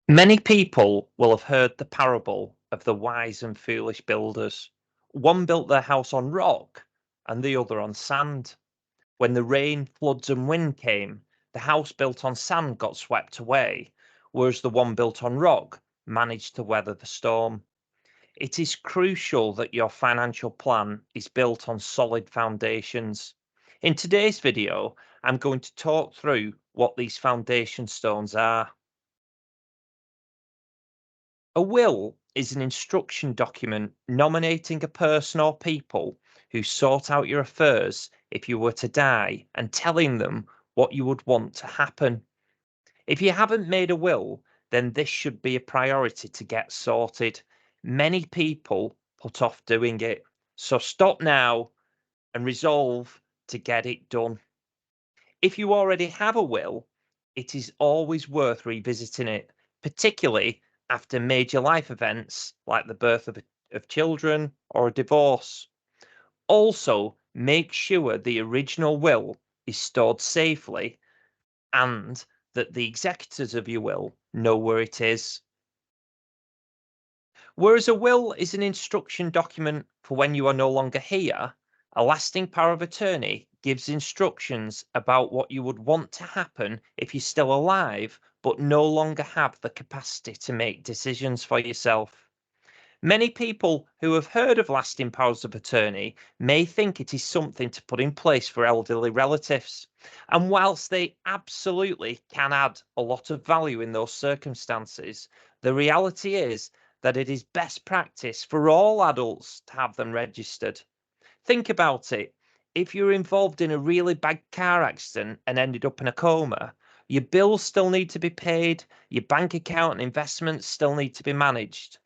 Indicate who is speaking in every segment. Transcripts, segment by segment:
Speaker 1: Many people will have heard the parable of the wise and foolish builders. One built their house on rock and the other on sand. When the rain, floods, and wind came, the house built on sand got swept away, whereas the one built on rock managed to weather the storm. It is crucial that your financial plan is built on solid foundations. In today's video, I'm going to talk through what these foundation stones are. A will is an instruction document nominating a person or people who sort out your affairs if you were to die and telling them what you would want to happen. If you haven't made a will, then this should be a priority to get sorted. Many people put off doing it. So stop now and resolve to get it done. If you already have a will, it is always worth revisiting it, particularly after major life events like the birth of children or a divorce. Also, make sure the original will is stored safely and that the executors of your will know where it is. Whereas a will is an instruction document for when you are no longer here, a lasting power of attorney gives instructions about what you would want to happen if you're still alive but no longer have the capacity to make decisions for yourself. Many people who have heard of lasting powers of attorney may think it is something to put in place for elderly relatives. And whilst they absolutely can add a lot of value in those circumstances, the reality is that it is best practice for all adults to have them registered. Think about it. If you're involved in a really bad car accident and ended up in a coma, your bills still need to be paid, your bank account and investments still need to be managed.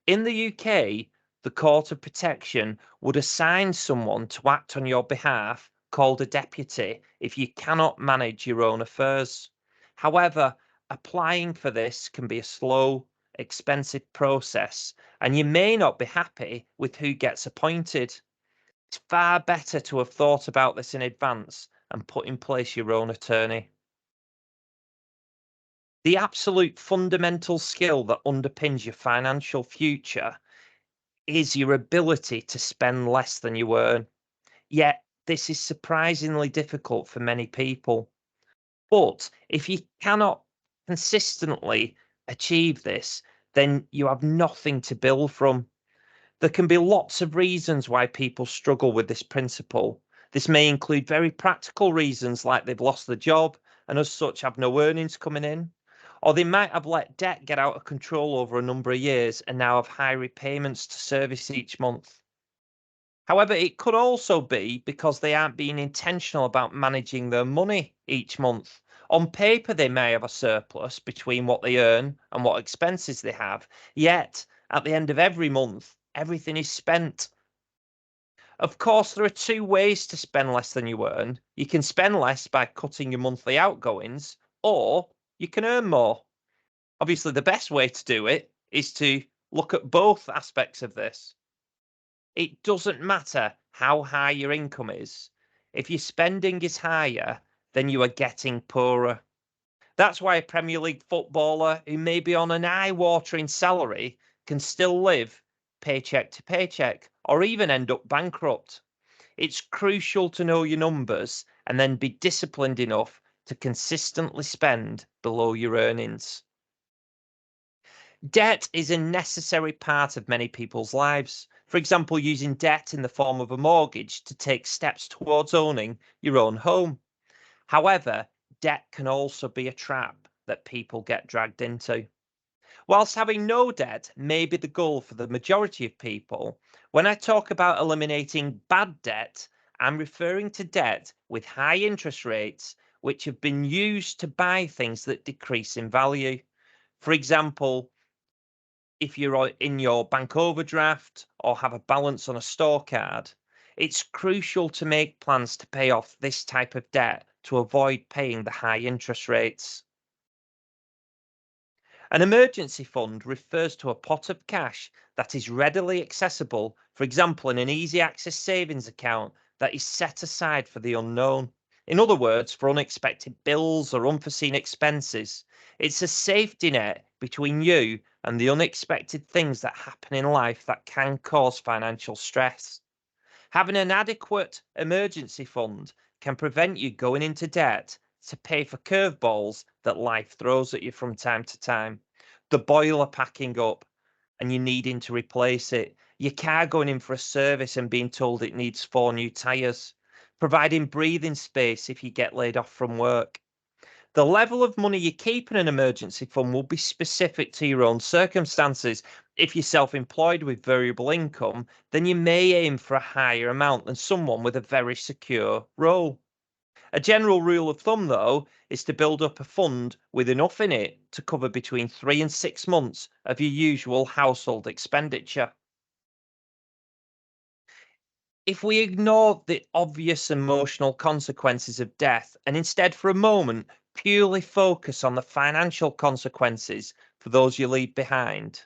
Speaker 1: In the UK, the Court of Protection would assign someone to act on your behalf, called a deputy, if you cannot manage your own affairs. However, applying for this can be a slow, expensive process, and you may not be happy with who gets appointed. It's far better to have thought about this in advance and put in place your own attorney. The absolute fundamental skill that underpins your financial future is your ability to spend less than you earn. Yet, this is surprisingly difficult for many people. But if you cannot consistently achieve this, then you have nothing to build from. There can be lots of reasons why people struggle with this principle. This may include very practical reasons like they've lost their job and as such have no earnings coming in. Or they might have let debt get out of control over a number of years and now have high repayments to service each month. However, it could also be because they aren't being intentional about managing their money each month. On paper, they may have a surplus between what they earn and what expenses they have, yet at the end of every month, everything is spent. Of course, there are two ways to spend less than you earn. You can spend less by cutting your monthly outgoings, or you can earn more. Obviously, the best way to do it is to look at both aspects of this. It doesn't matter how high your income is. If your spending is higher, then you are getting poorer. That's why a Premier League footballer who may be on an eye-watering salary can still live paycheck to paycheck or even end up bankrupt. It's crucial to know your numbers and then be disciplined enough to consistently spend below your earnings. Debt is a necessary part of many people's lives. For example, using debt in the form of a mortgage to take steps towards owning your own home. However, debt can also be a trap that people get dragged into. Whilst having no debt may be the goal for the majority of people, when I talk about eliminating bad debt, I'm referring to debt with high interest rates which have been used to buy things that decrease in value. For example, if you're in your bank overdraft or have a balance on a store card, it's crucial to make plans to pay off this type of debt to avoid paying the high interest rates. An emergency fund refers to a pot of cash that is readily accessible, for example, in an easy access savings account that is set aside for the unknown. In other words, for unexpected bills or unforeseen expenses. It's a safety net between you and the unexpected things that happen in life that can cause financial stress. Having an adequate emergency fund can prevent you going into debt to pay for curveballs that life throws at you from time to time. The boiler packing up and you needing to replace it. Your car going in for a service and being told it needs 4 new tyres. Providing breathing space if you get laid off from work. The level of money you keep in an emergency fund will be specific to your own circumstances. If you're self employed with variable income, then you may aim for a higher amount than someone with a very secure role. A general rule of thumb, though, is to build up a fund with enough in it to cover between 3 and 6 months of your usual household expenditure. If we ignore the obvious emotional consequences of death and instead, for a moment, purely focus on the financial consequences for those you leave behind,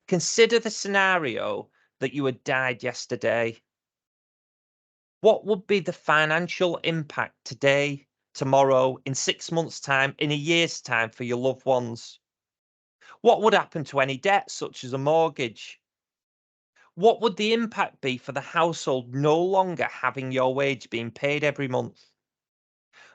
Speaker 1: consider the scenario that you had died yesterday. What would be the financial impact today, tomorrow, in 6 months' time, in a year's time for your loved ones? What would happen to any debt, such as a mortgage? What would the impact be for the household no longer having your wage being paid every month?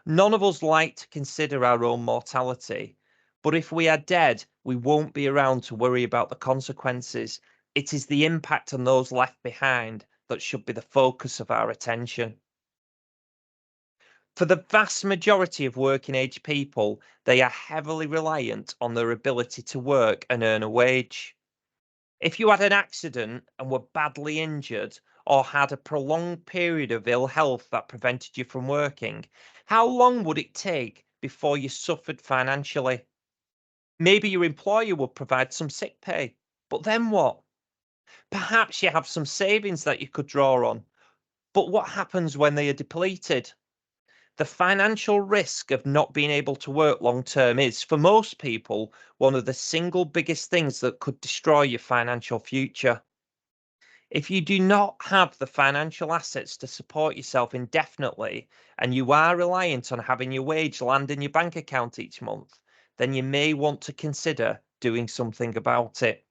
Speaker 1: None of us like to consider our own mortality, but if we are dead, we won't be around to worry about the consequences. It is the impact on those left behind that should be the focus of our attention. For the vast majority of working age people, they are heavily reliant on their ability to work and earn a wage. If you had an accident and were badly injured or had a prolonged period of ill health that prevented you from working, how long would it take before you suffered financially? Maybe your employer would provide some sick pay, but then what? Perhaps you have some savings that you could draw on, but what happens when they are depleted? The financial risk of not being able to work long term is, for most people, one of the single biggest things that could destroy your financial future. If you do not have the financial assets to support yourself indefinitely, and you are reliant on having your wage land in your bank account each month, then you may want to consider doing something about it.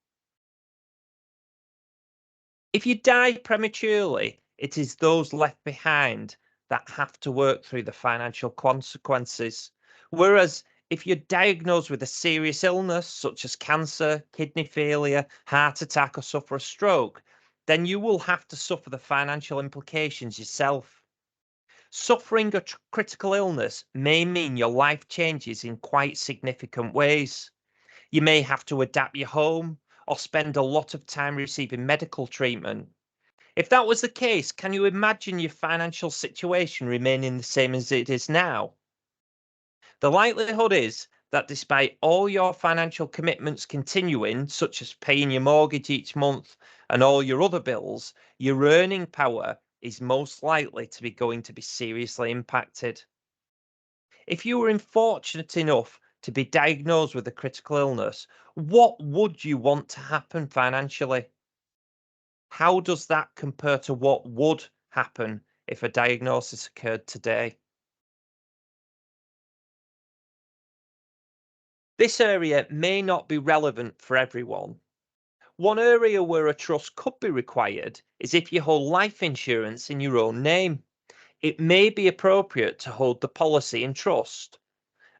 Speaker 1: If you die prematurely, it is those left behind that have to work through the financial consequences. Whereas if you're diagnosed with a serious illness such as cancer, kidney failure, heart attack, or suffer a stroke, then you will have to suffer the financial implications yourself. Suffering a critical illness may mean your life changes in quite significant ways. You may have to adapt your home or spend a lot of time receiving medical treatment. If that was the case, can you imagine your financial situation remaining the same as it is now? The likelihood is that despite all your financial commitments continuing, such as paying your mortgage each month and all your other bills, your earning power is most likely to be going to be seriously impacted. If you were unfortunate enough to be diagnosed with a critical illness, what would you want to happen financially? How does that compare to what would happen if a diagnosis occurred today? This area may not be relevant for everyone. One area where a trust could be required is if you hold life insurance in your own name. It may be appropriate to hold the policy in trust,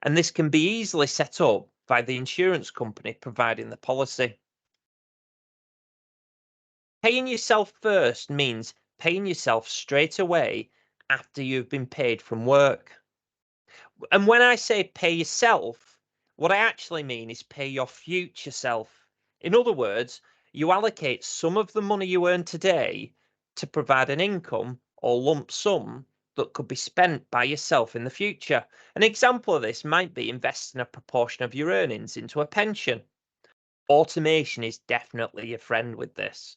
Speaker 1: and this can be easily set up by the insurance company providing the policy. Paying yourself first means paying yourself straight away after you've been paid from work. And when I say pay yourself, what I actually mean is pay your future self. In other words, you allocate some of the money you earn today to provide an income or lump sum that could be spent by yourself in the future. An example of this might be investing a proportion of your earnings into a pension. Automation is definitely your friend with this.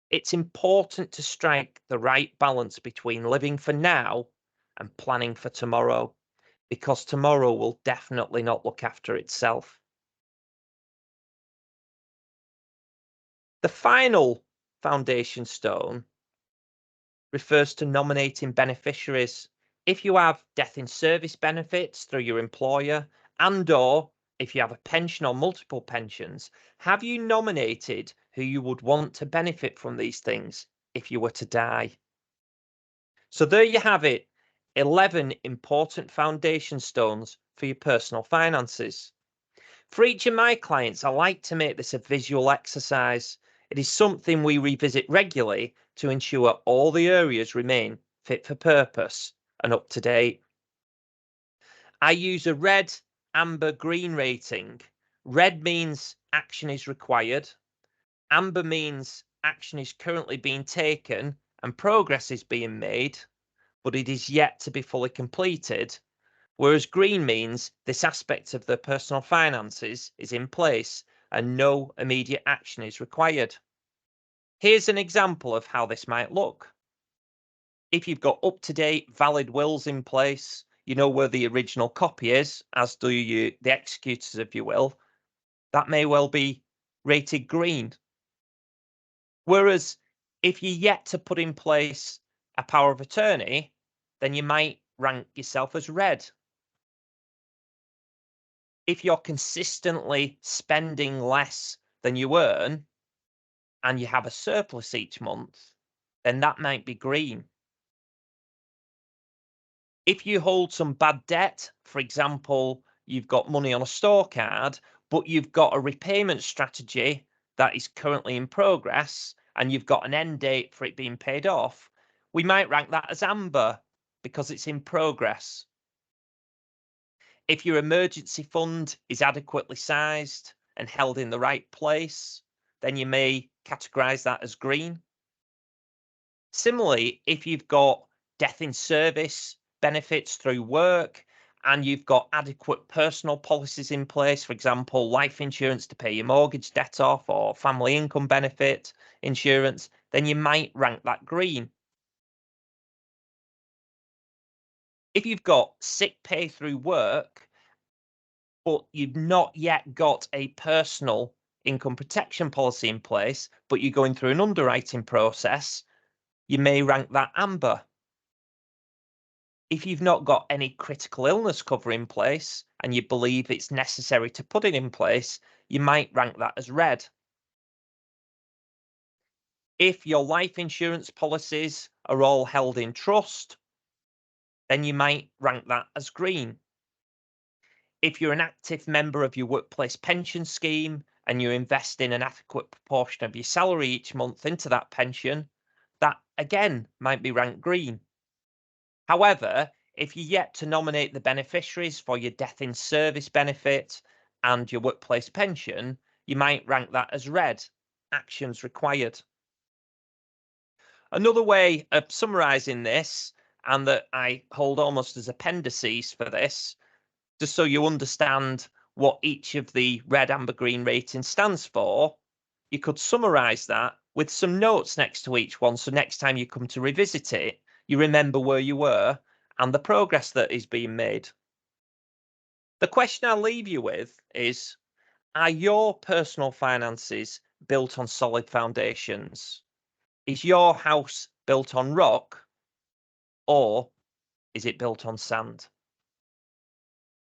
Speaker 1: It's important to strike the right balance between living for now and planning for tomorrow, because tomorrow will definitely not look after itself. The final foundation stone refers to nominating beneficiaries. If you have death in service benefits through your employer, and or if you have a pension or multiple pensions, have you nominated who you would want to benefit from these things if you were to die? So there you have it, 11 important foundation stones for your personal finances. For each of my clients, I like to make this a visual exercise. It is something we revisit regularly to ensure all the areas remain fit for purpose and up to date. I use a red, amber, green rating. Red means action is required. Amber means action is currently being taken and progress is being made, but it is yet to be fully completed. Whereas green means this aspect of the personal finances is in place and no immediate action is required. Here's an example of how this might look. If you've got up-to-date valid wills in place, you know where the original copy is, as do you, the executors of your will, that may well be rated green. Whereas if you're yet to put in place a power of attorney, then you might rank yourself as red. If you're consistently spending less than you earn and you have a surplus each month, then that might be green. If you hold some bad debt, for example, you've got money on a store card, but you've got a repayment strategy that is currently in progress and you've got an end date for it being paid off, we might rank that as amber because it's in progress. If your emergency fund is adequately sized and held in the right place, then you may categorize that as green. Similarly, if you've got death in service benefits through work and you've got adequate personal policies in place, for example, life insurance to pay your mortgage debt off or family income benefit insurance, then you might rank that green. If you've got sick pay through work, but you've not yet got a personal income protection policy in place, but you're going through an underwriting process, you may rank that amber. If you've not got any critical illness cover in place and you believe it's necessary to put it in place, you might rank that as red. If your life insurance policies are all held in trust, then you might rank that as green. If you're an active member of your workplace pension scheme and you're investing an adequate proportion of your salary each month into that pension, that again might be ranked green. However, if you're yet to nominate the beneficiaries for your death in service benefit and your workplace pension, you might rank that as red, actions required. Another way of summarizing this, and that I hold almost as appendices for this, just so you understand what each of the red, amber, green rating stands for, you could summarize that with some notes next to each one. So next time you come to revisit it, you remember where you were and the progress that is being made. The question I'll leave you with is, are your personal finances built on solid foundations? Is your house built on rock or is it built on sand?